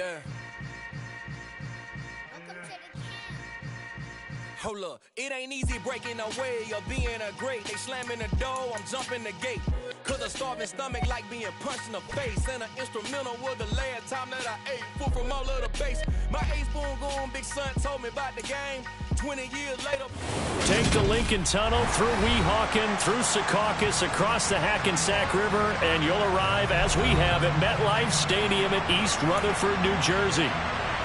Yeah. Hold up, it ain't easy breaking away or being a great. They slamming the door, I'm jumping the gate. Cause a starving stomach like being punched in the face. And an instrumental was the last time that I ate. Full from all of the bass. My A-spoon going, big son told me about the game. 20 years later. Take the Lincoln Tunnel through Weehawken, through Secaucus, across the Hackensack River, and you'll arrive, as we have, at MetLife Stadium at East Rutherford, New Jersey.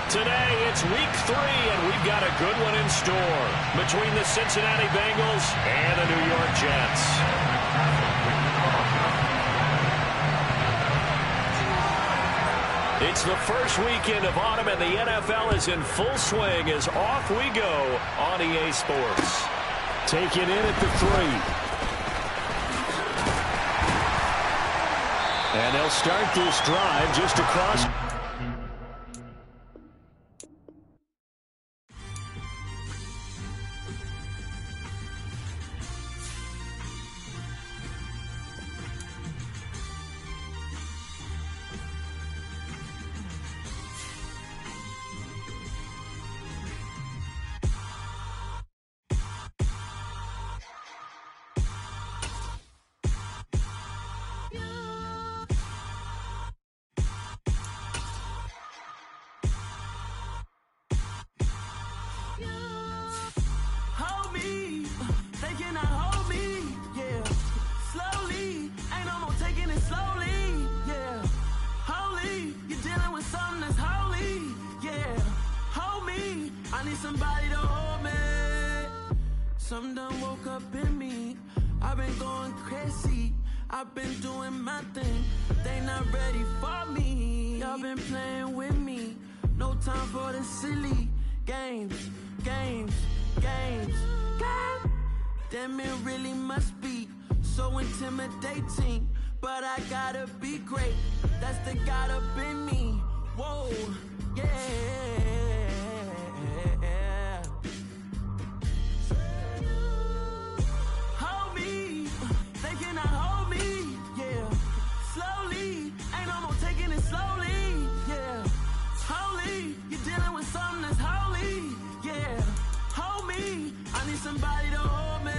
Today, it's week 3, and we've got a good one in store between the Cincinnati Bengals and the New York Jets. It's the first weekend of autumn, and the NFL is in full swing as off we go on EA Sports. Take it in at the 3. And they'll start this drive just across. Somebody to hold me. Something done woke up in me. I've been going crazy. I've been doing my thing. They not ready for me. Y'all been playing with me. No time for the silly games. Damn, it really must be so intimidating. But I gotta be great. That's the God up in me. Whoa, yeah. Somebody to hold me.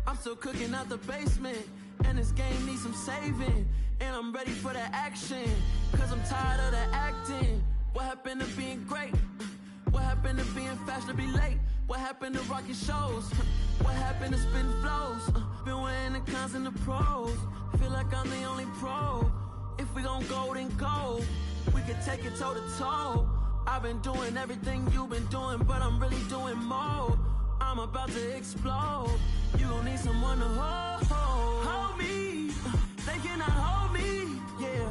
I'm still cooking out the basement, and this game needs some saving. And I'm ready for the action, cause I'm tired of the acting. What happened to being great? What happened to being fashionably late? What happened to rocking shows? What happened to spitting flows? Been wearing the cons and the pros. Feel like I'm the only pro. If we gon' go, then go. We could take it toe to toe. I've been doing everything you've been doing, but I'm really doing more. I'm about to explode. You gon' need someone to hold me. They cannot hold me, yeah.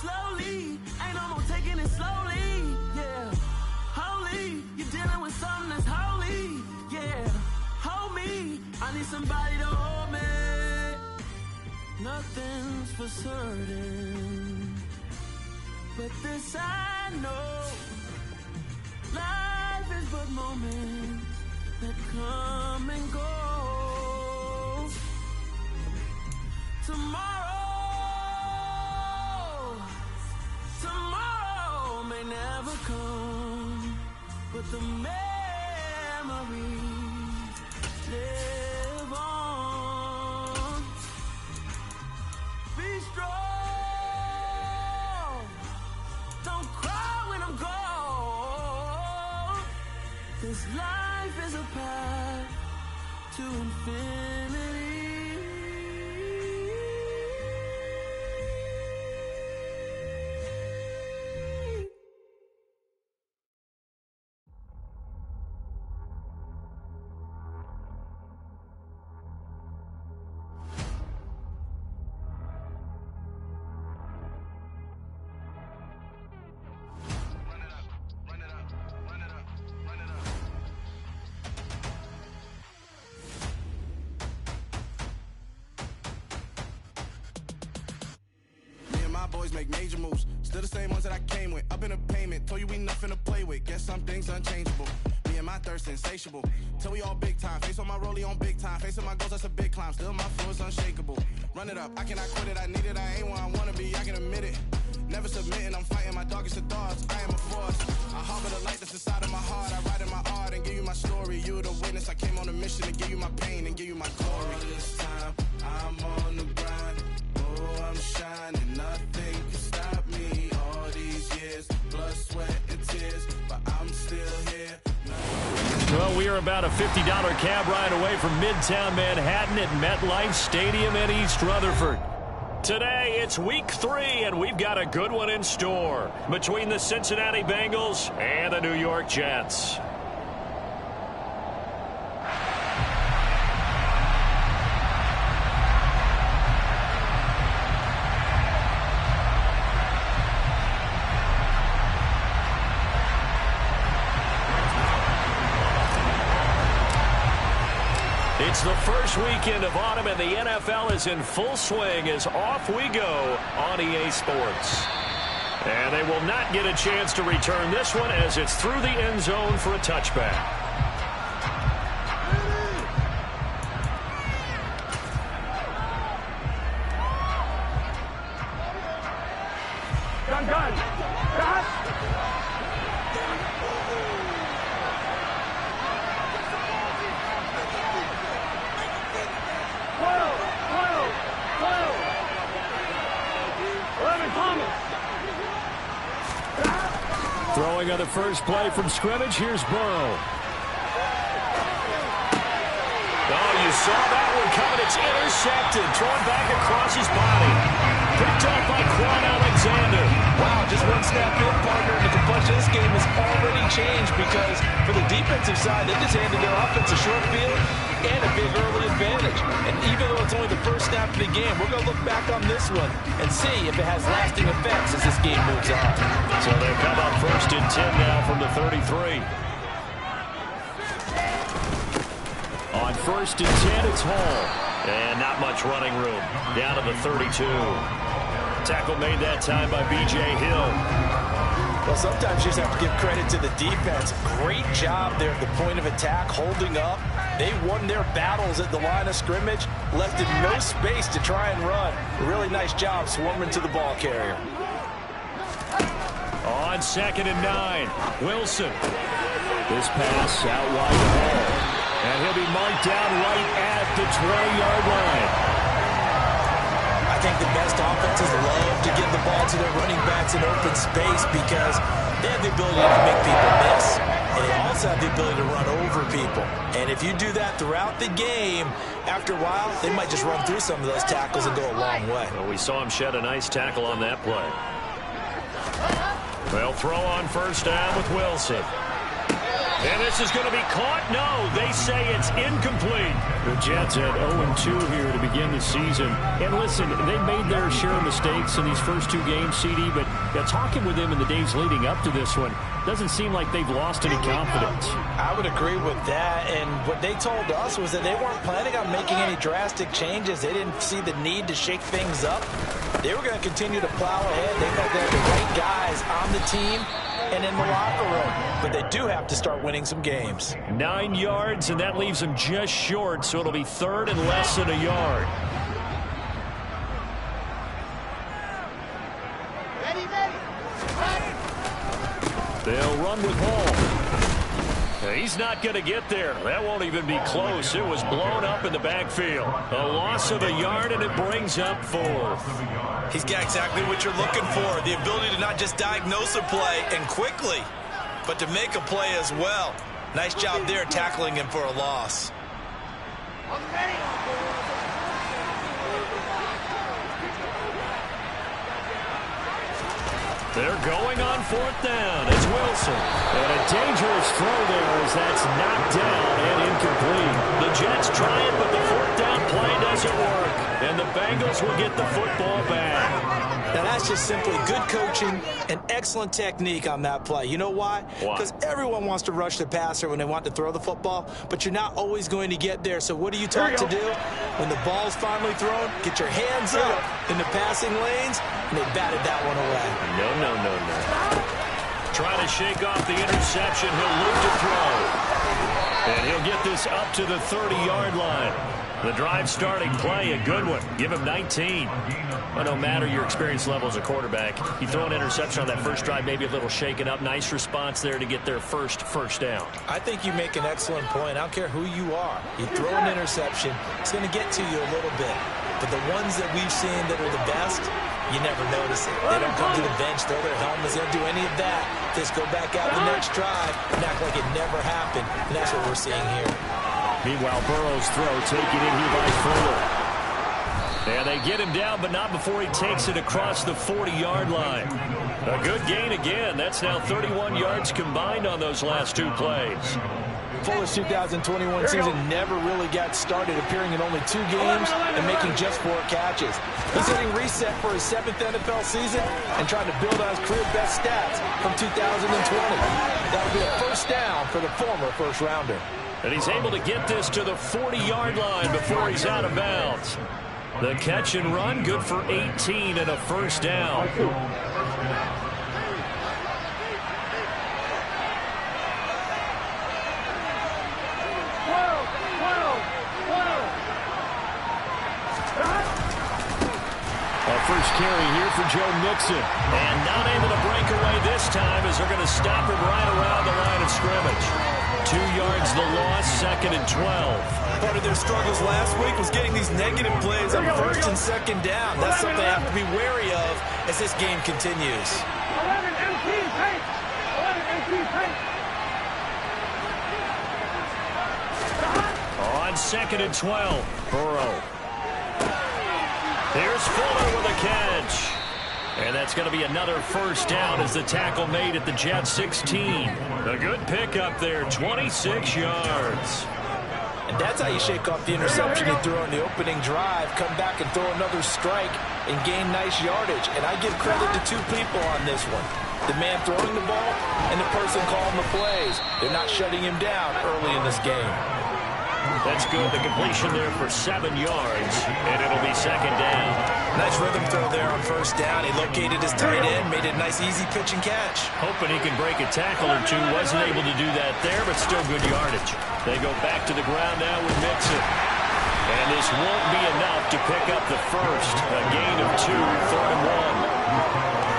Slowly, ain't no more taking it slowly, yeah. Holy, you're dealing with something that's holy, yeah. Hold me, I need somebody to hold me. Nothing's for certain, but this I know. Life is but moments that come and go. Tomorrow may never come, but the memories live on. Be strong, don't cry when I'm gone. This life is a path to infinity. Boys make major moves, still the same ones that I came with. Up in a payment, told you we nothing to play with. Guess some things unchangeable. Me and my thirst insatiable. Till we all big time. Face on my rollie on big time. Facing my goals, that's a big climb. Still my flow is unshakable. Run it up, I cannot quit it. I need it, I ain't where I wanna be. I can admit it. Never submitting, I'm fighting my dog. darkest of thoughts. I am a force. I harbor the light that's inside of my heart. I write in my art and give you my story. You the witness. I came on a mission to give you my pain and give you my glory. This time I'm on the grind. Oh, I'm shining. Nothing can stop me. All these years, blood, sweat, and tears, but I'm still here. Well, we are about a $50 cab ride away from Midtown Manhattan at MetLife Stadium in East Rutherford. Today, it's week 3, and we've got a good one in store between the Cincinnati Bengals and the New York Jets. It's the first weekend of autumn, and the NFL is in full swing as off we go on EA Sports. And they will not get a chance to return this one as it's through the end zone for a touchback. Done. Cut. Throwing on the first play from scrimmage, here's Burrow. Oh, you saw that one coming. It's intercepted. Thrown back across his body. Picked up by Quan Alexander. Wow, just one snap in, partner, and the complexion of this game has already changed because for the defensive side, they just handed their offense a short field and a big early advantage. And even though it's only the first snap of the game, we're going to look back on this one and see if it has lasting effects as this game moves on. So they come up first and 10 now from the 33. On first and 10, it's Hall. And not much running room. Down to the 32. Tackle made that time by B.J. Hill. Well, sometimes you just have to give credit to the defense. Great job there at the point of attack, holding up. They won their battles at the line of scrimmage, left in no space to try and run. Really nice job swarming to the ball carrier. On second and 9, Wilson. This pass out wide to Hall. And he'll be marked down right at the 20-yard line. I think the best offenses love to give the ball to their running backs in open space because they have the ability to make people miss. And they also have the ability to run over people. And if you do that throughout the game, after a while, they might just run through some of those tackles and go a long way. Well, we saw him shed a nice tackle on that play. They'll throw on first down with Wilson. And this is going to be caught. No, they say it's incomplete. The Jets at 0-2 here to begin the season. And listen, they made their share of mistakes in these first 2 games, CD, but talking with them in the days leading up to this one, doesn't seem like they've lost any confidence. I would agree with that, and what they told us was that they weren't planning on making any drastic changes. They didn't see the need to shake things up. They were going to continue to plow ahead. They felt they had the right guys on the team and in the locker room, but they do have to start winning some games. 9 yards, and that leaves them just short, so it'll be third and less than a yard. They'll run with Hall. He's not going to get there. That won't even be close. It was blown up in the backfield. A loss of a yard, and it brings up 4. He's got exactly what you're looking for, the ability to not just diagnose a play and quickly, but to make a play as well. Nice job there tackling him for a loss. They're going on 4th down. It's Wilson. And a dangerous throw there as that's knocked down and incomplete. The Jets try it, but the 4th down play doesn't work. And the Bengals will get the football back. Now, that's just simply good coaching and excellent technique on that play. You know why? Because everyone wants to rush the passer when they want to throw the football, but you're not always going to get there. So what are you taught to do? When the ball's finally thrown, get your hands up in the passing lanes, and they batted that one away. No. Trying to shake off the interception. He'll look to throw. And he'll get this up to the 30-yard line. The drive starting play, a good one. Give him 19. Well, no matter your experience level as a quarterback, you throw an interception on that first drive, maybe a little shaken up. Nice response there to get their first down. I think you make an excellent point. I don't care who you are. You throw an interception, it's going to get to you a little bit. But the ones that we've seen that are the best, you never notice it. They don't come to the bench, throw their helmets, they don't do any of that. Just go back out the next drive and act like it never happened. And that's what we're seeing here. Meanwhile, Burrow's throw taken in here by Fuller. And they get him down, but not before he takes it across the 40-yard line. A good gain again. That's now 31 yards combined on those last two plays. Fuller's 2021 season never really got started, appearing in only 2 games and making just 4 catches. He's hitting reset for his 7th NFL season and trying to build on his career best stats from 2020. That would be a first down for the former first-rounder. And he's able to get this to the 40-yard line before he's out of bounds. The catch and run, good for 18 and a first down. First carry here for Joe Mixon. And not able to break away this time as they're going to stop him right around the line of scrimmage. 2 yards the loss, 2nd and 12. Part of their struggles last week was getting these negative plays on 1st and 2nd down. That's something they have to be wary of as this game continues. 11 MT paint. 11 MT paint. On 2nd and 12, Burrow. Here's Fuller with a catch. And that's going to be another first down as the tackle made at the Jet 16. A good pickup there, 26 yards. And that's how you shake off the interception you threw on the opening drive, come back and throw another strike and gain nice yardage. And I give credit to 2 people on this one. The man throwing the ball and the person calling the plays. They're not shutting him down early in this game. That's good. The completion there for 7 yards, and it'll be 2nd down. Nice rhythm throw there on 1st down. He located his tight end, made it a nice, easy pitch and catch. Hoping he can break a tackle or two. Wasn't able to do that there, but still good yardage. They go back to the ground now with Mixon. And this won't be enough to pick up the first. A gain of 2, 3rd and 1.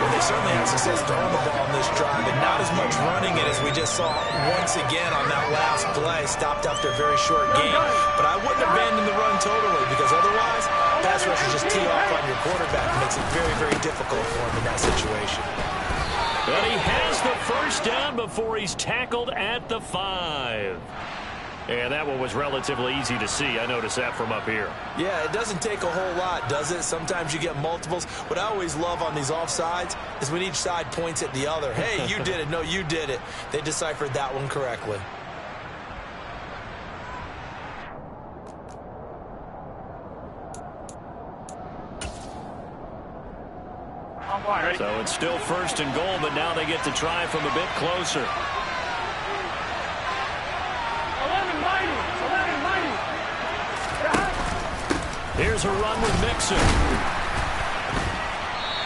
Well, they certainly had success throwing the ball on this drive, and not as much running it as we just saw once again on that last play. Stopped after a very short game. But I wouldn't abandon the run totally, because otherwise, pass rushers just tee off on your quarterback. It makes it very, very difficult for him in that situation. But he has the first down before he's tackled at the 5. And that one was relatively easy to see. I noticed that from up here. Yeah, it doesn't take a whole lot, does it? Sometimes you get multiples. What I always love on these offsides is when each side points at the other. Hey, you did it. No, you did it. They deciphered that one correctly. So it's still 1st and goal, but now they get to try from a bit closer. Here's a run with Mixon.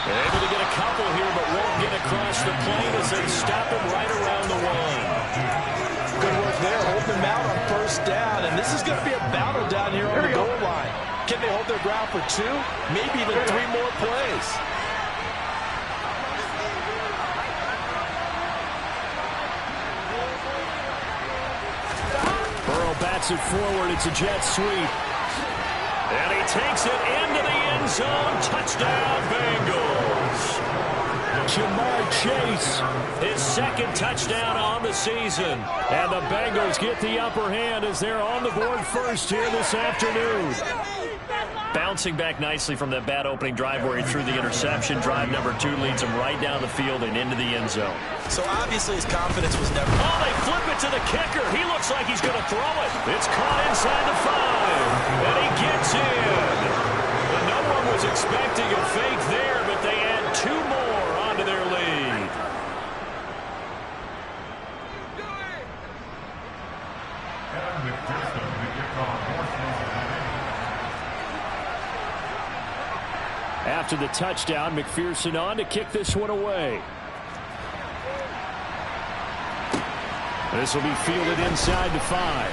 They're able to get a couple here, but won't get across the plane as they stop him right around the 1. Good work there, holding him out on 1st down, and this is going to be a battle down here on the goal line. Can they hold their ground for 2, maybe even 3 more plays? Burrow bats it forward. It's a jet sweep. And he takes it into the end zone. Touchdown, Bengals. Jamar Chase, his 2nd touchdown on the season. And the Bengals get the upper hand as they're on the board first here this afternoon. Bouncing back nicely from that bad opening drive where he threw the interception. Drive number 2 leads him right down the field and into the end zone. So obviously his confidence was never... Oh, they flip it to the kicker. He looks like he's going to throw it. It's caught inside the 5. And he gets in. And no one was expecting a fake there, but they add 2 more onto their lead. After the touchdown, McPherson on to kick this one away. This will be fielded inside the 5.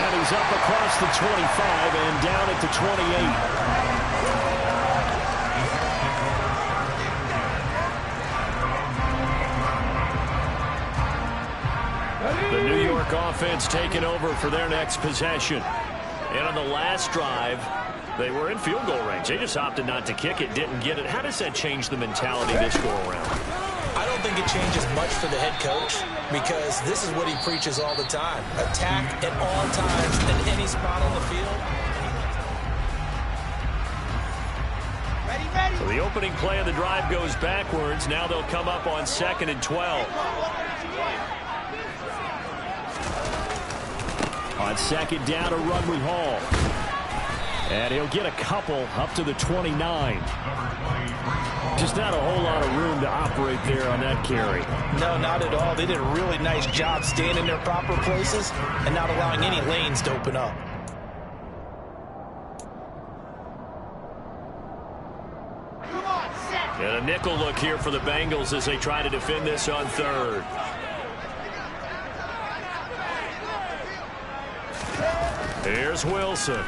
And he's up across the 25 and down at the 28. The New York offense taking over for their next possession. And on the last drive, they were in field goal range. They just opted not to kick it, didn't get it. How does that change the mentality this go-around? I don't think it changes much for the head coach because this is what he preaches all the time. Attack at all times in any spot on the field. So the opening play of the drive goes backwards. Now they'll come up on 2nd and 12. On 2nd down, a run with Hall. And he'll get a couple up to the 29. Just not a whole lot of room to operate there on that carry. No, not at all. They did a really nice job staying in their proper places and not allowing any lanes to open up. And a nickel look here for the Bengals as they try to defend this on 3rd. Here's Wilson.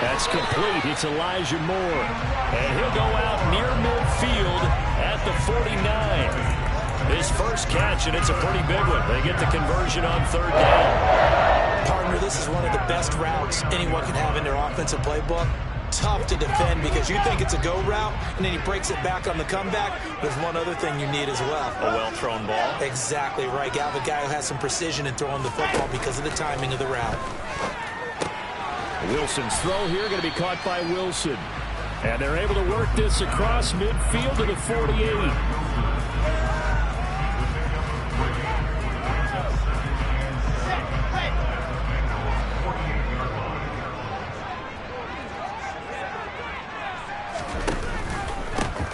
That's complete. It's Elijah Moore. And he'll go out near midfield at the 49. His first catch, and it's a pretty big one. They get the conversion on 3rd down. Partner, this is one of the best routes anyone can have in their offensive playbook. Tough to defend because you think it's a go route, and then he breaks it back on the comeback. There's one other thing you need as well. A well-thrown ball. Exactly right. You have a guy who has some precision in throwing the football because of the timing of the route. Wilson's throw here going to be caught by Wilson. And they're able to work this across midfield to the 48.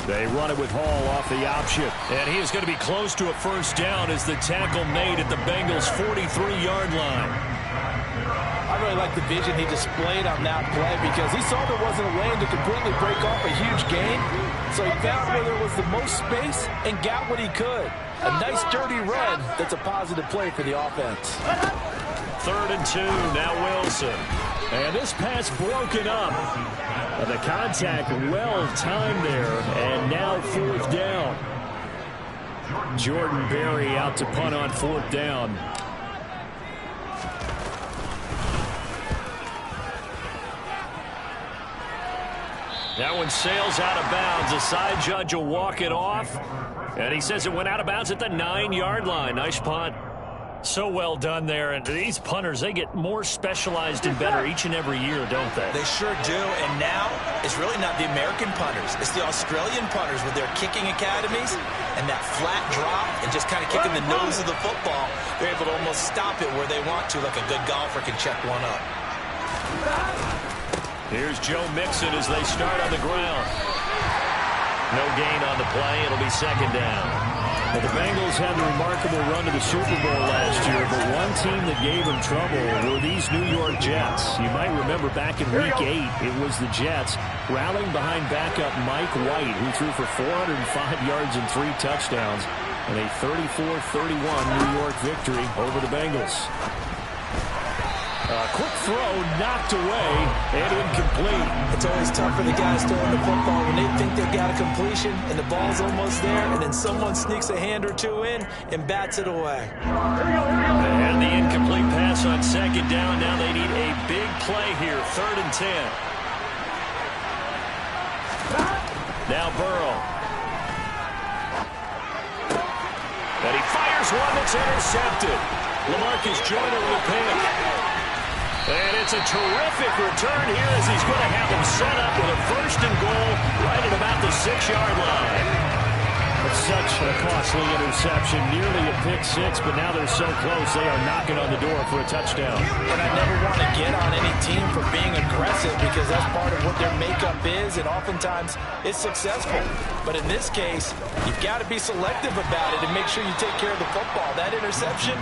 They run it with Hall off the option. And he is going to be close to a first down as the tackle made at the Bengals' 43-yard line. I really like the vision he displayed on that play because he saw there wasn't a lane to completely break off a huge gain. So he found where there was the most space and got what he could. A nice dirty run that's a positive play for the offense. 3rd and 2, now Wilson. And this pass broken up. The contact well timed there, and now 4th down. Jordan Berry out to punt on 4th down. That one sails out of bounds. The side judge will walk it off. And he says it went out of bounds at the 9-yard line. Nice punt. So well done there. And these punters, they get more specialized and better each and every year, don't they? They sure do. And now it's really not the American punters. It's the Australian punters with their kicking academies and that flat drop and just kind of kicking the nose of the football. They're able to almost stop it where they want to, like a good golfer can check one up. Here's Joe Mixon as they start on the ground. No gain on the play. It'll be 2nd down. Well, the Bengals had a remarkable run to the Super Bowl last year, but one team that gave them trouble were these New York Jets. You might remember back in Week 8, it was the Jets rallying behind backup Mike White, who threw for 405 yards and 3 touchdowns, and a 34-31 New York victory over the Bengals. Quick throw, knocked away, and incomplete. It's always tough for the guys throwing the football when they think they've got a completion and the ball's almost there, and then someone sneaks a hand or two in and bats it away. And the incomplete pass on 2nd down. Now they need a big play here, 3rd and 10. Now Burrow. And he fires one that's intercepted. LaMarcus Joyner with a pick. And it's a terrific return here as he's going to have him set up with a 1st and goal right at about the 6-yard line. It's such a costly interception, nearly a pick 6, but now they're so close they are knocking on the door for a touchdown. And I never want to get on any team for being aggressive because that's part of what their makeup is, and oftentimes it's successful. But in this case, you've got to be selective about it and make sure you take care of the football. That interception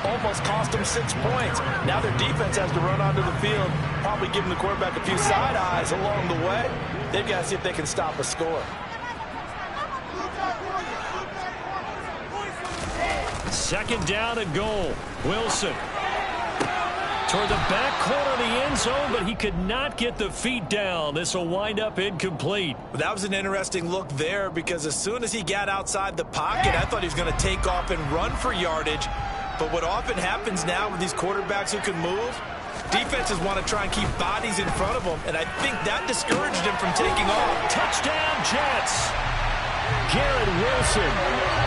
almost cost them 6 points. Now their defense has to run onto the field, probably giving the quarterback a few side eyes along the way. They've got to see if they can stop a score. Second down and goal. Wilson toward the back corner of the end zone, but he could not get the feet down. This will wind up incomplete. That was an interesting look there because as soon as he got outside the pocket, I thought he was going to take off and run for yardage. But what often happens now with these quarterbacks who can move, defenses want to try and keep bodies in front of them, and I think that discouraged him from taking off. Touchdown, Jets. Garrett Wilson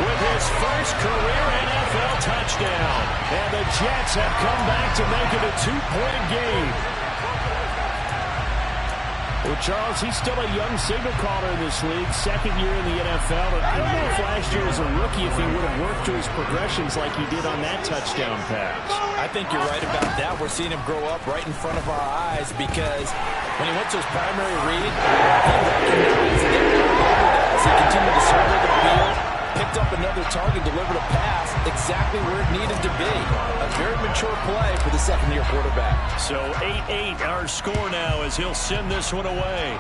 with his first career NFL touchdown. And the Jets have come back to make it a 2-point game. Well, Charles, he's still a young signal caller in this league, second year in the NFL. And I don't know if last year as a rookie if he would have worked through his progressions like he did on that touchdown pass. I think you're right about that. We're seeing him grow up right in front of our eyes because when he went to his primary read, he recognized that as he continued to survey the field, picked up another target, delivered a pass exactly where it needed to be. A very mature play for the second-year quarterback. So 8-8 our score now as he'll send this one away.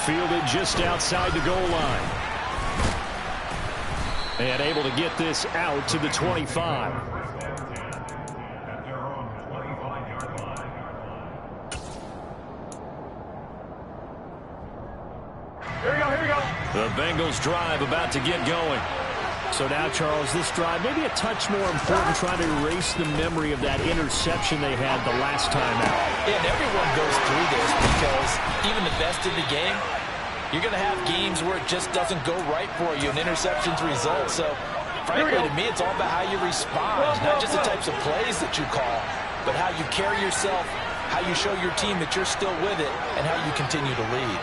Fielded just outside the goal line. And able to get this out to the 25. Here we go. The Bengals drive about to get going. So now, Charles, this drive maybe a touch more important, trying to erase the memory of that interception they had the last time out. Yeah, and everyone goes through this because even the best in the game, you're going to have games where it just doesn't go right for you, and interceptions result. So, frankly, to me, it's all about how you respond, not just the types of plays that you call, but how you carry yourself, how you show your team that you're still with it, and how you continue to lead.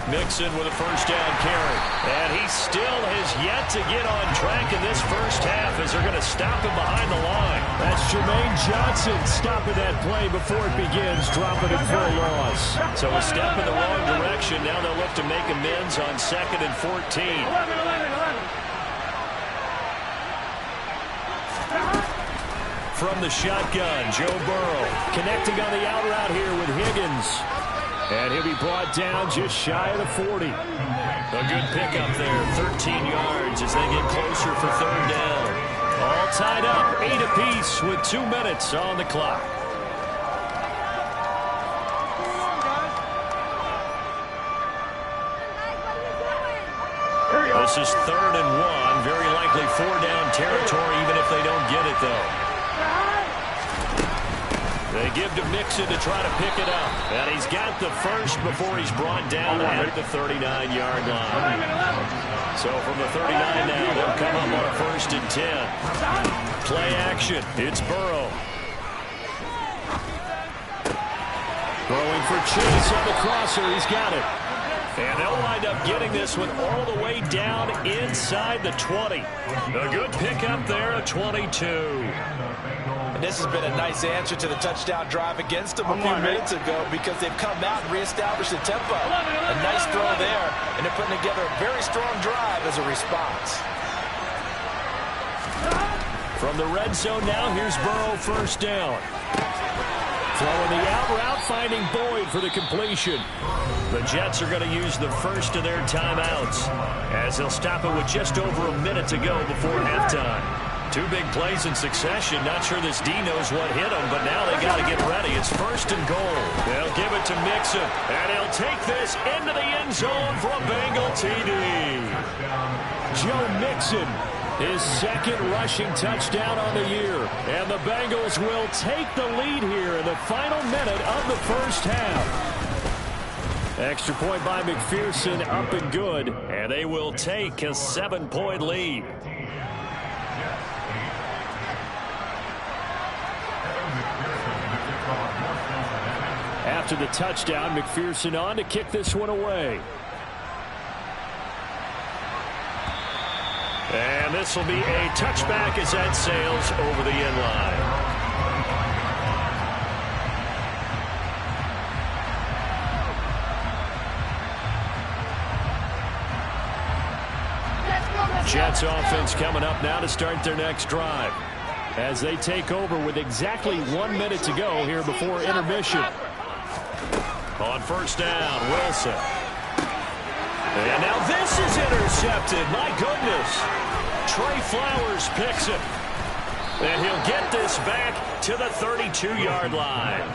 Mixon with a first down carry. And he still has yet to get on track in this first half as they're going to stop him behind the line. That's Jermaine Johnson stopping that play before it begins, dropping it for a loss. So a step in the wrong direction. Now they'll look to make amends on 2nd and 14. 11. From the shotgun, Joe Burrow connecting on the out route here with Higgins. And he'll be brought down just shy of the 40. A good pickup there, 13 yards as they get closer for third down. All tied up, 8 apiece with 2 minutes on the clock. This is 3rd and 1, very likely 4-down territory even if they don't get it though. They give to Mixon to try to pick it up. And he's got the first before he's brought down at the 39-yard line. So from the 39 now, they'll come up on a 1st and 10. Play action. It's Burrow. Throwing for Chase on the crosser. He's got it. And they'll wind up getting this one all the way down inside the 20. A good pickup there at 22. And this has been a nice answer to the touchdown drive against them a few minutes ago because they've come out and reestablished the tempo. A nice throw there, and they're putting together a very strong drive as a response. From the red zone now, here's Burrow, first down. Throwing the out route, finding Boyd for the completion. The Jets are going to use the first of their timeouts as they'll stop it with just over a minute to go before halftime. 2 big plays in succession. Not sure this D knows what hit him, but now they got to get ready. It's 1st and goal. They'll give it to Mixon, and he'll take this into the end zone for a Bengal TD. Joe Mixon, his 2nd rushing touchdown on the year. And the Bengals will take the lead here in the final minute of the first half. Extra point by McPherson, up and good. And they will take a 7-point lead. After the touchdown, McPherson on to kick this one away. And this will be a touchback as that sails over the end line. Jets offense coming up now to start their next drive as they take over with exactly 1 minute to go here before intermission. On first down, Wilson. And now this is intercepted. My goodness. Trey Flowers picks it. And he'll get this back to the 32-yard line.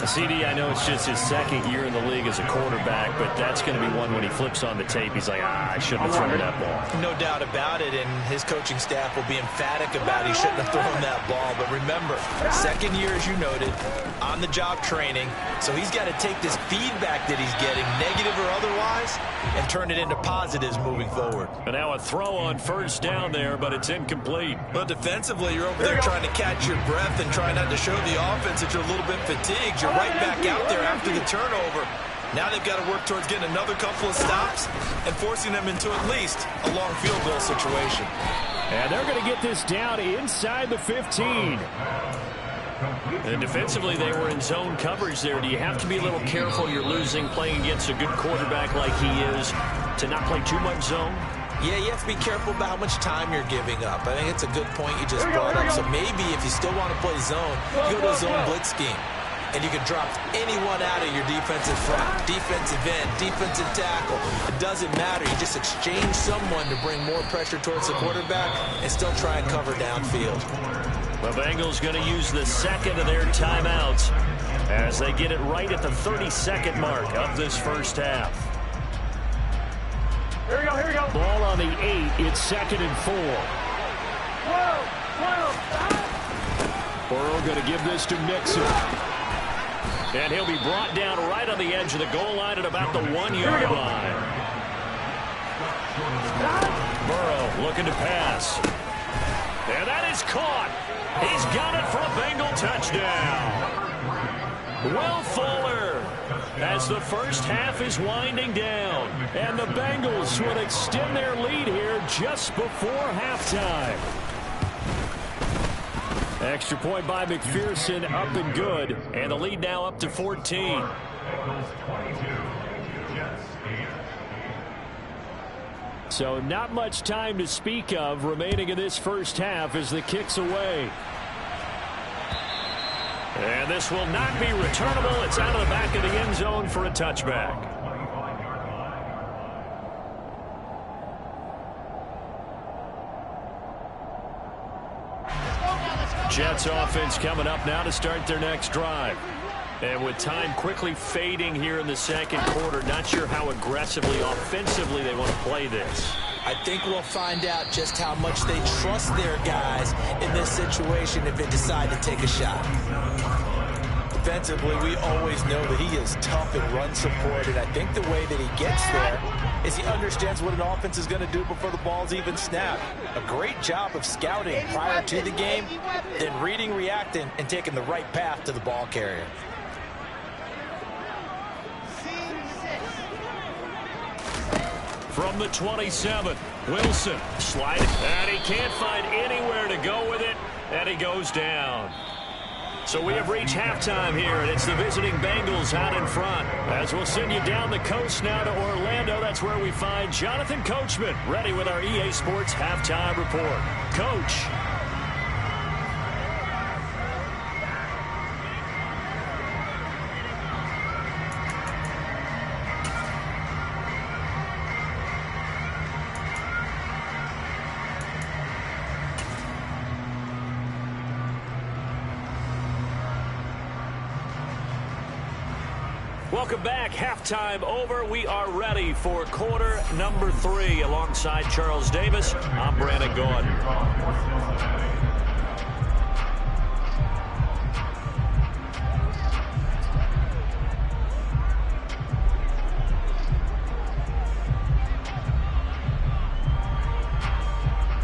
CD, I know it's just his second year in the league as a quarterback, but that's going to be one when he flips on the tape. He's like, I shouldn't have thrown that ball. No doubt about it, and his coaching staff will be emphatic about he shouldn't have thrown that ball. But remember, second year, as you noted, on-the-job training, so he's got to take this feedback that he's getting, negative or otherwise, and turn it into positives moving forward. And now a throw on first down there, but it's incomplete. But defensively, you're over there trying to catch your breath and trying not to show the offense that you're a little bit fatigued. You're right back out there after the turnover. Now they've got to work towards getting another couple of stops and forcing them into at least a long field goal situation. And they're going to get this down inside the 15. And defensively, they were in zone coverage there. Do you have to be a little careful? You're losing playing against a good quarterback like he is to not play too much zone? Yeah, you have to be careful about how much time you're giving up. I think it's a good point you just brought up. So maybe if you still want to play zone, you go to a zone blitz scheme. And you can drop anyone out of your defensive front, defensive end, defensive tackle. It doesn't matter. You just exchange someone to bring more pressure towards the quarterback and still try and cover downfield. The Bengals going to use the second of their timeouts as they get it right at the 30-second mark of this first half. Here we go. Ball on the 8. It's 2nd and 4. Burrow going to give this to Mixon. And he'll be brought down right on the edge of the goal line at about the 1-yard line. Burrow looking to pass. And that is caught. He's got it for a Bengal touchdown. Will Fuller, as the first half is winding down. And the Bengals will extend their lead here just before halftime. Extra point by McPherson, up and good. And the lead now up to 14. So not much time to speak of remaining in this first half as the kick's away. And this will not be returnable. It's out of the back of the end zone for a touchback. Jets offense coming up now to start their next drive. And with time quickly fading here in the second quarter, not sure how aggressively, offensively they want to play this. I think we'll find out just how much they trust their guys in this situation if they decide to take a shot. Defensively, we always know that he is tough in run support, and I think the way that he gets there is he understands what an offense is going to do before the ball's even snapped. A great job of scouting prior to the game, then reading, reacting, and taking the right path to the ball carrier. From the 27, Wilson sliding, and he can't find anywhere to go with it, and he goes down. So we have reached halftime here, and it's the visiting Bengals out in front. As we'll send you down the coast now to Orlando, that's where we find Jonathan Coachman, ready with our EA Sports Halftime Report. Coach. Welcome back. Halftime over. We are ready for quarter number 3. Alongside Charles Davis, I'm Brandon Gaudin.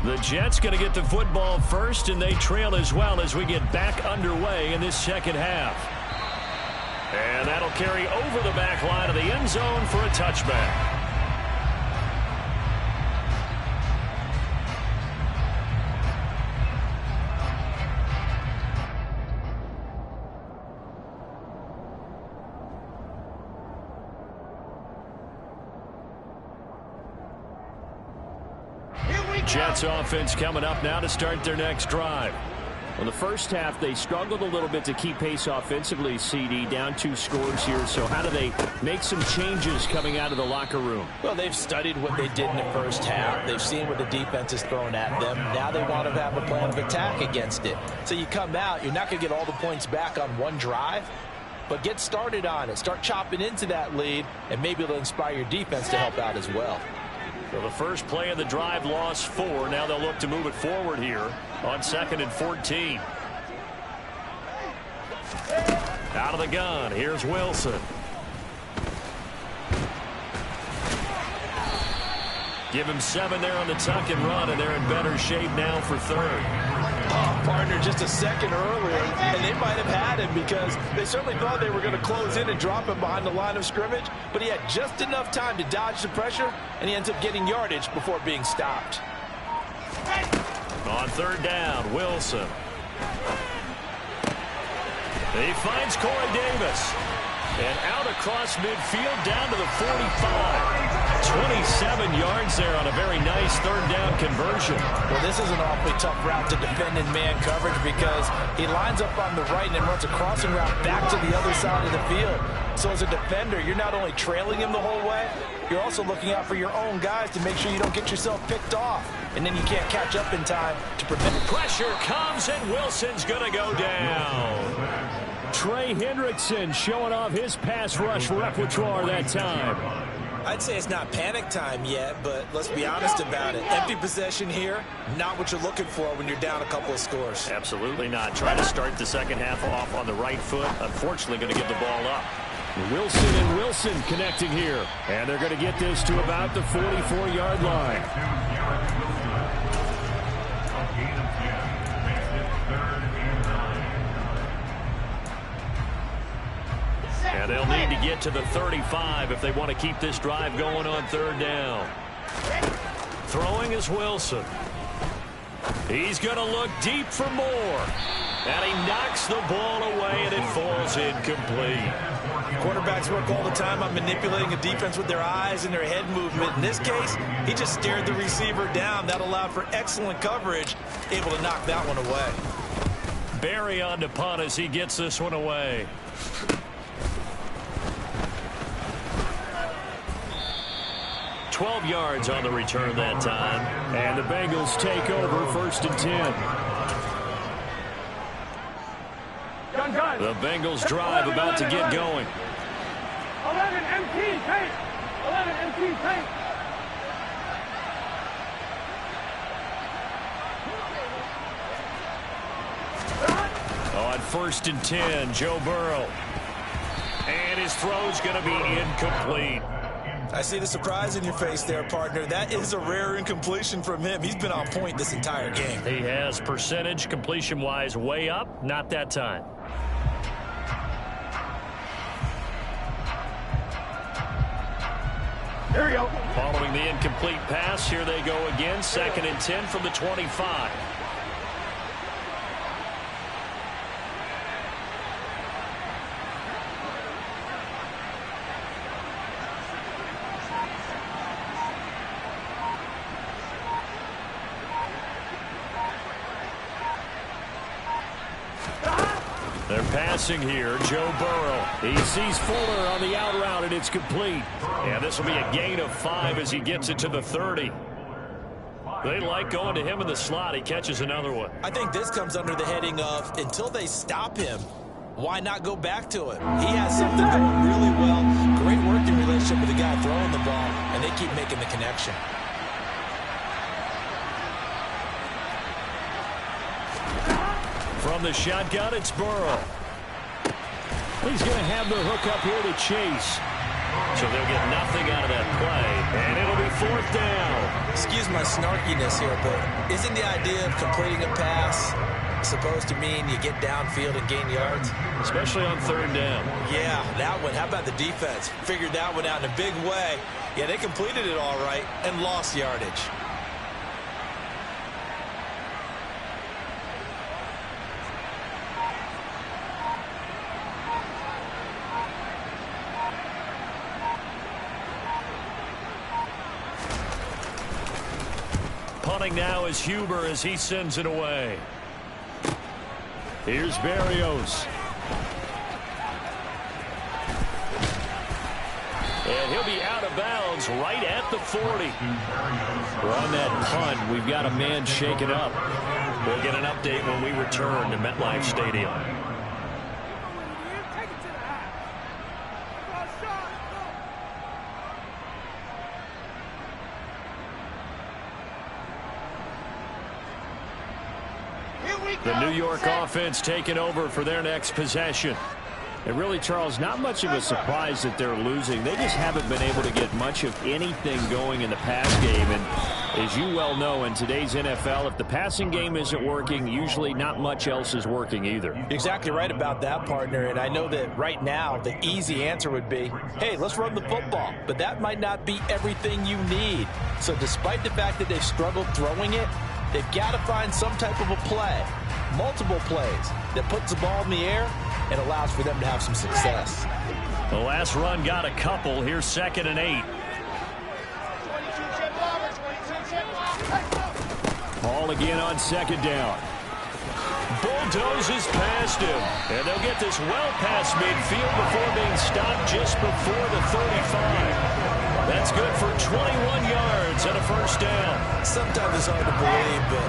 The Jets going to get the football first, and they trail as well as we get back underway in this second half. And that'll carry over the back line of the end zone for a touchback. Jets offense coming up now to start their next drive. Well, the first half, they struggled a little bit to keep pace offensively, CD, down 2 scores here. So how do they make some changes coming out of the locker room? Well, they've studied what they did in the first half. They've seen what the defense is throwing at them. Now they want to have a plan of attack against it. So you come out, you're not going to get all the points back on one drive, but get started on it. Start chopping into that lead, and maybe it'll inspire your defense to help out as well. So the first play of the drive lost 4. Now they'll look to move it forward here on 2nd and 14. Out of the gun, here's Wilson. Give him 7 there on the tuck and run, and they're in better shape now for 3rd. Oh, partner, just a second earlier, and they might have had him because they certainly thought they were going to close in and drop him behind the line of scrimmage, but he had just enough time to dodge the pressure, and he ends up getting yardage before being stopped. On 3rd down, Wilson. He finds Corey Davis. And out across midfield down to the 45. 27 yards there on a very nice 3rd down conversion. Well, this is an awfully tough route to defend in man coverage because he lines up on the right and then runs a crossing route back to the other side of the field. So as a defender, you're not only trailing him the whole way, you're also looking out for your own guys to make sure you don't get yourself picked off. And then you can't catch up in time to prevent it. Pressure comes, and Wilson's going to go down. Trey Hendrickson showing off his pass rush repertoire that time. I'd say it's not panic time yet, but let's be honest about it. Empty possession here, not what you're looking for when you're down a couple of scores. Absolutely not. Trying to start the second half off on the right foot. Unfortunately, going to give the ball up. Wilson and Wilson connecting here. And they're going to get this to about the 44-yard line. And they'll need to get to the 35 if they want to keep this drive going on 3rd down. Throwing is Wilson. He's going to look deep for more. And he knocks the ball away, and it falls incomplete. Quarterbacks work all the time on manipulating a defense with their eyes and their head movement. In this case, he just stared the receiver down. That allowed for excellent coverage, able to knock that one away. Barry on to punt as he gets this one away. Yards on the return that time. And the Bengals take over 1st and 10. The Bengals drive about to get going. 11 MT tank. 11 MT tank. On 1st and 10, Joe Burrow. And his throw's going to be incomplete. I see the surprise in your face there, partner. That is a rare incompletion from him. He's been on point this entire game. He has percentage completion-wise way up. Not that time. Here we go. Following the incomplete pass, here they go again. 2nd and 10 from the 25. They're passing here. Joe Burrow. He sees Fuller on the out route, and it's complete. And this will be a gain of 5 as he gets it to the 30. They like going to him in the slot. He catches another one. I think this comes under the heading of until they stop him, why not go back to it? He has something going really well. Great working relationship with the guy throwing the ball, and they keep making the connection. From the shotgun, it's Burrow. He's going to have the hook up here to Chase. So they'll get nothing out of that play, and it'll be 4th down. Excuse my snarkiness here, but isn't the idea of completing a pass supposed to mean you get downfield and gain yards? Especially on 3rd down. Yeah, that one. How about the defense? Figured that one out in a big way. Yeah, they completed it all right and lost yardage. Punting now is Huber as he sends it away. Here's Berrios. And he'll be out of bounds right at the 40. On that punt, we've got a man shaken up. We'll get an update when we return to MetLife Stadium. The New York offense taking over for their next possession. And really, Charles, not much of a surprise that they're losing. They just haven't been able to get much of anything going in the pass game. And as you well know, in today's NFL, if the passing game isn't working, usually not much else is working either. You're exactly right about that, partner. And I know that right now the easy answer would be, hey, let's run the football. But that might not be everything you need. So despite the fact that they've struggled throwing it, they've got to find some type of a play, multiple plays, that puts the ball in the air and allows for them to have some success. The last run got a couple. Here's 2nd and 8. Ball again on 2nd down. Bulldozes past him. And they'll get this well past midfield before being stopped just before the 35. That's good for 21 yards and a first down. Sometimes it's hard to believe, but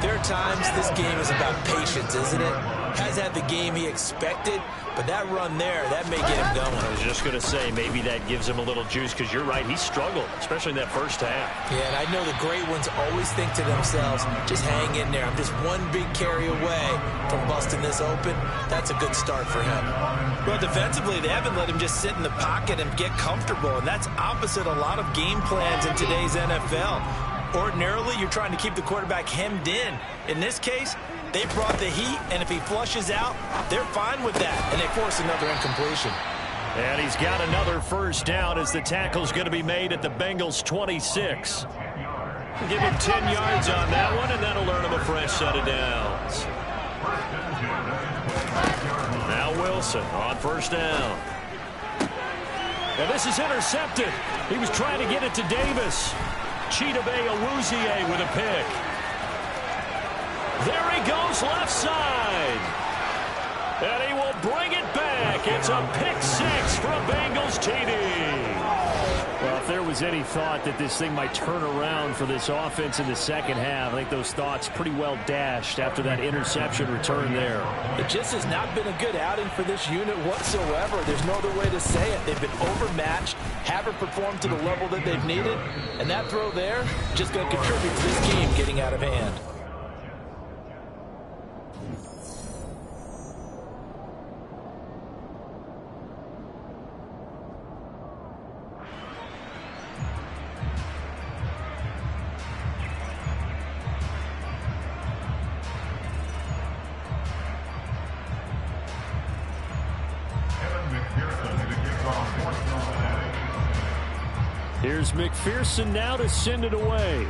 there are times this game is about patience, isn't it? Has had the game he expected, but that run there, that may get him going. I was just going to say, maybe that gives him a little juice, because you're right, he struggled, especially in that first half. Yeah, and I know the great ones always think to themselves, just hang in there. I'm just one big carry away from busting this open. That's a good start for him. Well, defensively, they haven't let him just sit in the pocket and get comfortable, and that's opposite a lot of game plans in today's NFL. Ordinarily, you're trying to keep the quarterback hemmed in. In this case, they brought the heat, and if he flushes out, they're fine with that, and they force another incompletion. And he's got another first down as the tackle's going to be made at the Bengals' 26. Give him 10 yards on that one, and that'll earn him a fresh set of downs. Now Wilson on first down. And this is intercepted. He was trying to get it to Davis. Chidobe Awuzie with a pick. There he goes left side. And he will bring it back. It's a pick six for a Bengals TD. Well, if there was any thought that this thing might turn around for this offense in the second half, I think those thoughts pretty well dashed after that interception return there. It just has not been a good outing for this unit whatsoever. There's no other way to say it. They've been overmatched, haven't performed to the level that they've needed, and that throw there just going to contribute to this game getting out of hand. Here's McPherson now to send it away.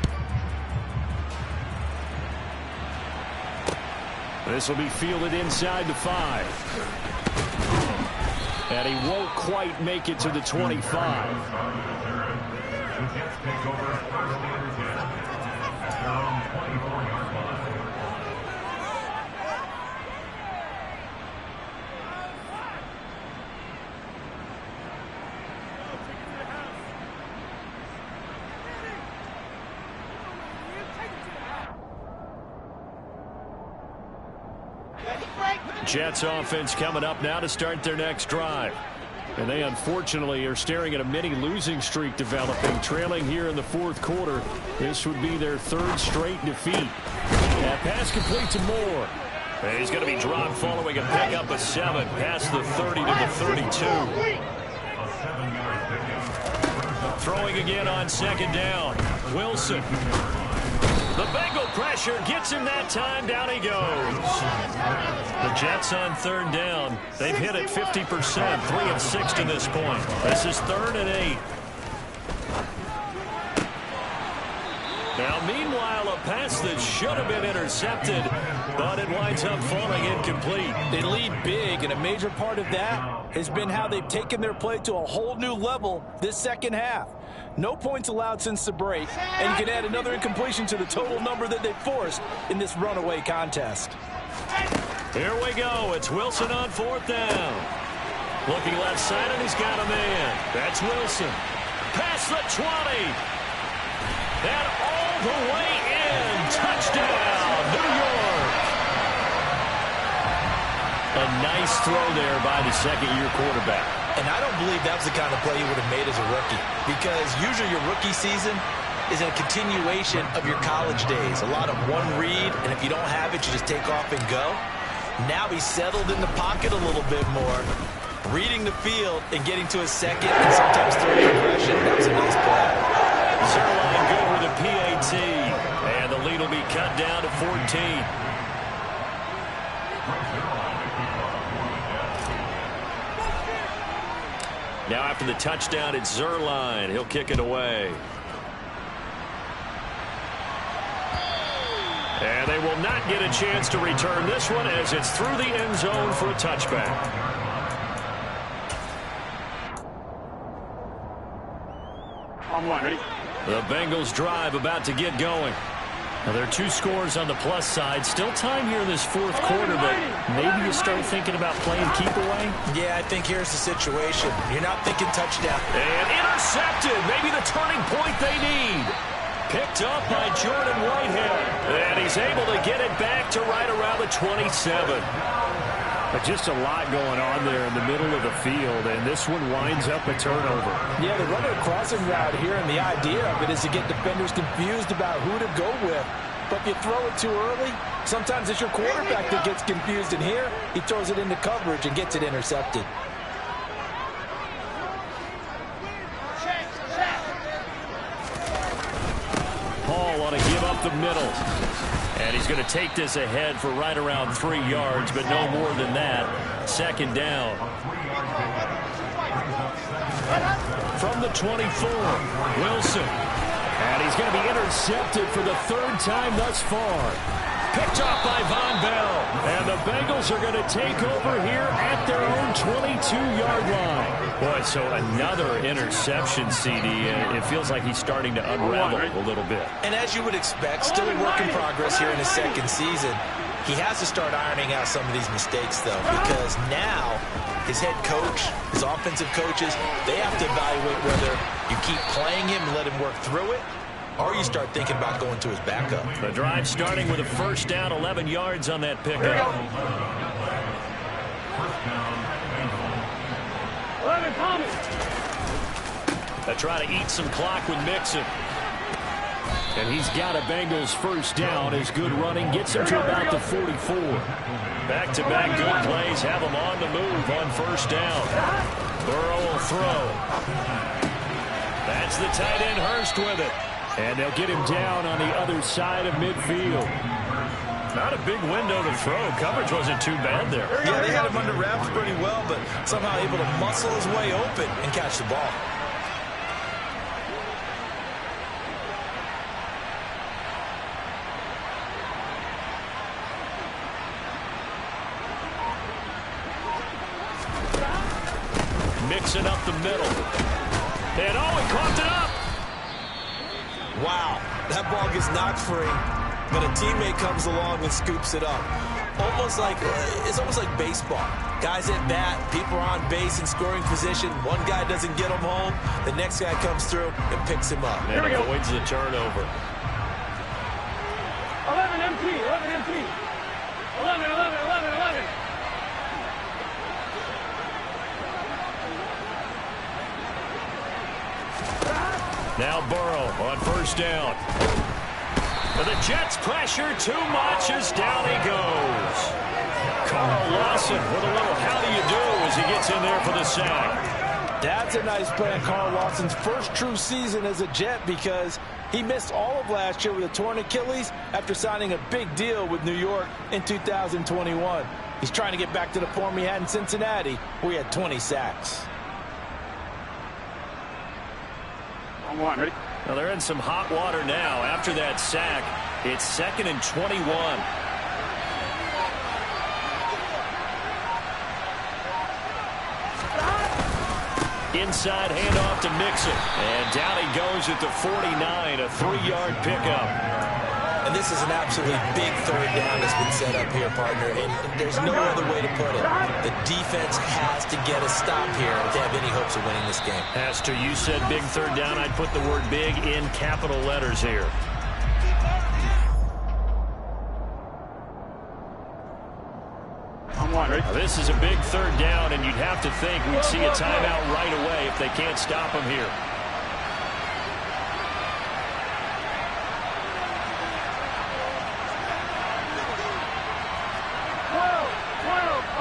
This will be fielded inside the 5. And he won't quite make it to the 25. Jets offense coming up now to start their next drive. And they unfortunately are staring at a mini losing streak developing, trailing here in the fourth quarter. This would be their 3rd straight defeat. That pass complete to Moore. And he's going to be dropped following a pickup of 7 past the 30 to the 32. Throwing again on 2nd down. Wilson. The Bengal pressure gets him that time. Down he goes. The Jets on 3rd down. They've hit it 50%, 3 of 6 to this point. This is 3rd and 8. Now, meanwhile, a pass that should have been intercepted, but it winds up falling incomplete. They lead big, and a major part of that has been how they've taken their play to a whole new level this second half. No points allowed since the break, and you can add another incompletion to the total number that they forced in this runaway contest. Here we go. It's Wilson on 4th down. Looking left side, and he's got a man. That's Wilson. Past the 20. And all the way in. Touchdown, New York. A nice throw there by the second-year quarterback. And I don't believe that was the kind of play he would have made as a rookie, because usually your rookie season is a continuation of your college days. A lot of one read, and if you don't have it, you just take off and go. Now he's settled in the pocket a little bit more, reading the field and getting to his second and sometimes third progression. That was a nice play. Zuerlein good with a PAT, and the lead will be cut down to 14. Now after the touchdown, it's Zuerlein. He'll kick it away. And they will not get a chance to return this one as it's through the end zone for a touchback. I'm ready. The Bengals drive about to get going. Now, there are 2 scores on the plus side. Still time here in this 4th quarter, but maybe you start thinking about playing keep away? Yeah, I think here's the situation. You're not thinking touchdown. And intercepted. Maybe the turning point they need. Picked up by Jordan Whitehead. And he's able to get it back to right around the 27. But just a lot going on there in the middle of the field, and this one winds up a turnover. Yeah, they're running a crossing route here, and the idea of it is to get defenders confused about who to go with. But if you throw it too early, sometimes it's your quarterback that gets confused, and here he throws it into coverage and gets it intercepted. Hall want to give up the middle. And he's going to take this ahead for right around 3 yards, but no more than that. 2nd down. From the 24, Wilson. And he's going to be intercepted for the 3rd time thus far. Picked off by Von Bell. And the Bengals are going to take over here at their own 22-yard line. Boy, so another interception, CD. It feels like he's starting to unravel a little bit. And as you would expect, still a work in progress here in his 2nd season. He has to start ironing out some of these mistakes, though, because now his head coach, his offensive coaches, they have to evaluate whether you keep playing him and let him work through it, or you start thinking about going to his backup. The drive starting with a 1st down, 11 yards on that pickup. 11, Thomas. They try to eat some clock with Mixon. And he's got a Bengals 1st down as good running gets him to about the 44. Back-to-back good plays have him on the move on 1st down. Burrow will throw. That's the tight end Hurst with it. And they'll get him down on the other side of midfield. Not a big window to throw. Coverage wasn't too bad there. Yeah, they had him under wraps pretty well, but somehow able to muscle his way open and catch the ball. Mixing up the middle. And oh, he coughed it up. Wow, that ball gets knocked free, but a teammate comes along and scoops it up. It's almost like baseball. Guys at bat, people are on base in scoring position. One guy doesn't get him home. The next guy comes through and picks him up. And avoids the turnover. 11 MT, 11 MT. 11, 11, 11, 11. Now Burrow on 1st down. But the Jets pressure too much as down he goes. Carl Lawson with a little how do you do as he gets in there for the sack. That's a nice play on Carl Lawson's first true season as a Jet, because he missed all of last year with a torn Achilles after signing a big deal with New York in 2021. He's trying to get back to the form he had in Cincinnati, where he had 20 sacks. Ready? Well, they're in some hot water now. After that sack, it's 2nd and 21. Inside handoff to Mixon. And down he goes at the 49, a 3-yard pickup. And this is an absolutely big third down that's been set up here, partner, and there's no other way to put it. The defense has to get a stop here if they have any hopes of winning this game. As to you said big third down, I'd put the word big in capital letters here. This is a big third down, and you'd have to think we'd see a timeout right away if they can't stop him here.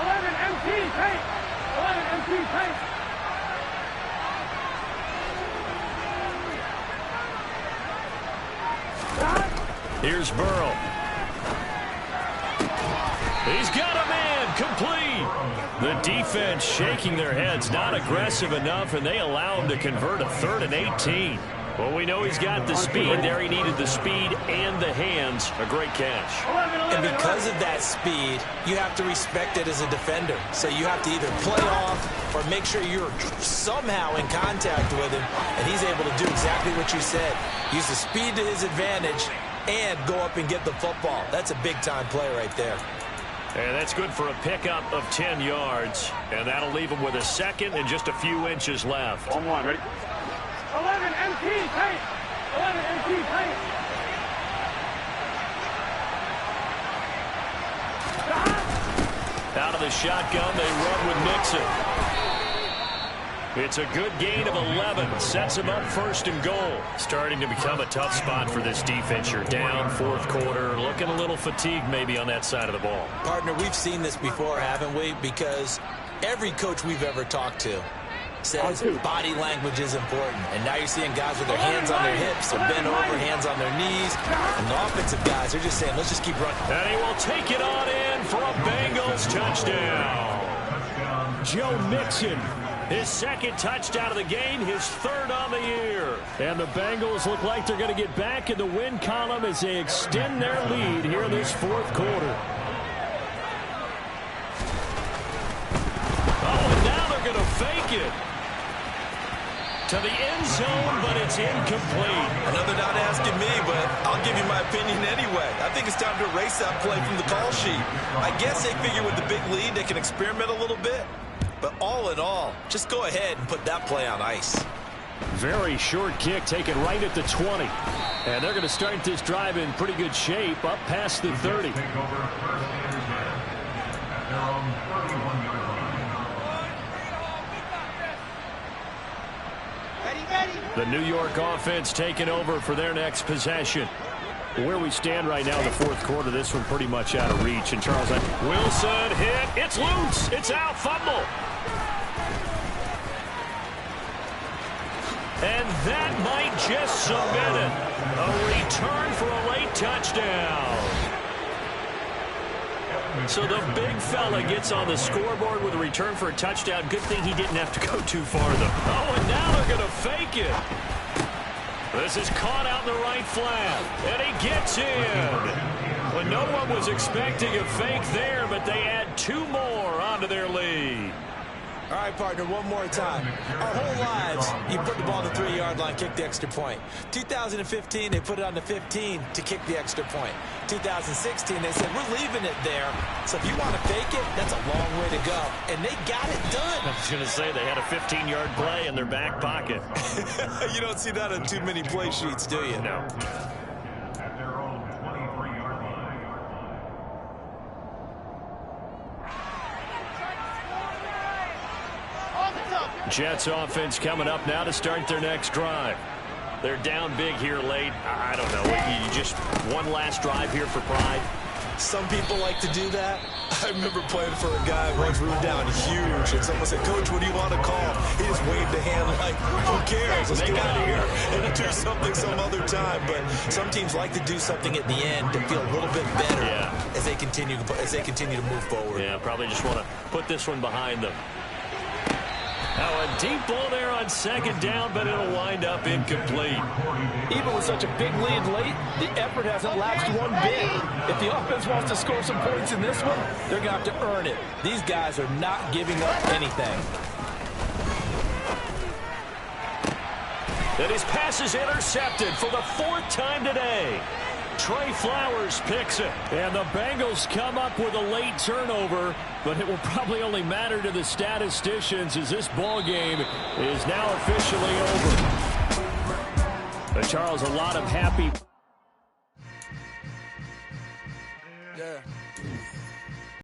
11 MT paint. 11 MT paint. Here's Burrow. He's got a man complete. The defense shaking their heads, not aggressive enough, and they allow him to convert a 3rd and 18. Well, we know he's got the speed. There he needed the speed and the hands. A great catch. And because of that speed, you have to respect it as a defender. So you have to either play off or make sure you're somehow in contact with him, and he's able to do exactly what you said. Use the speed to his advantage and go up and get the football. That's a big-time play right there. And that's good for a pickup of 10 yards. And that'll leave him with a second and just a few inches left. 1-1, ready? 11 MT paint. 11 MT paint. Out of the shotgun, they run with Mixon. It's a good gain of 11. Sets him up 1st and goal. Starting to become a tough spot for this defense. You're down 4th quarter. Looking a little fatigued maybe on that side of the ball. Partner, we've seen this before, haven't we? Because every coach we've ever talked to says body language is important. And now you're seeing guys with their hands on their hips or bent over, hands on their knees. And the offensive guys, they're just saying, let's just keep running. And he will take it on in for a Bengals touchdown. Joe Mixon. His 2nd touchdown of the game, his 3rd on the year. And the Bengals look like they're going to get back in the win column as they extend their lead here in this 4th quarter. Oh, and now they're going to fake it to the end zone, but it's incomplete. Another not asking me, but I'll give you my opinion anyway. I think it's time to erase that play from the call sheet. I guess they figure with the big lead they can experiment a little bit. But all in all, just go ahead and put that play on ice. Very short kick taken right at the 20. And they're going to start this drive in pretty good shape up past the 30. The New York offense taking over for their next possession. Where we stand right now in the 4th quarter, this one pretty much out of reach. And Charles, Wilson hit. It's loose. It's out. Fumble. And that might just cement it. A return for a late touchdown. So the big fella gets on the scoreboard with a return for a touchdown. Good thing he didn't have to go too far, though. Oh, and now they're going to fake it. This is caught out in the right flat. And he gets in. Well, no one was expecting a fake there, but they add 2 more onto their lead. All right, partner, one more time. Our whole lives, you put the ball on the 3-yard line, kick the extra point. 2015, they put it on the 15 to kick the extra point. 2016, they said, we're leaving it there. So if you want to fake it, that's a long way to go. And they got it done. I was going to say, they had a 15-yard play in their back pocket. You don't see that on too many play sheets, do you? No. Jets offense coming up now to start their next drive. They're down big here late. I don't know. You just one last drive here for pride. Some people like to do that. I remember playing for a guy once we were down huge, and someone said, Coach, what do you want to call? He just waved a hand like, who cares? Let's get out of here and do something some other time. But some teams like to do something at the end to feel a little bit better as they continue to move forward. Yeah, probably just want to put this one behind them. Now a deep ball there on 2nd down, but it'll wind up incomplete. Even with such a big lead late, the effort hasn't lapsed one bit. If the offense wants to score some points in this one, they're going to have to earn it. These guys are not giving up anything. And his pass is intercepted for the 4th time today. Trey Flowers picks it. And the Bengals come up with a late turnover, but it will probably only matter to the statisticians as this ball game is now officially over. But Charles, a lot of happy. Yeah.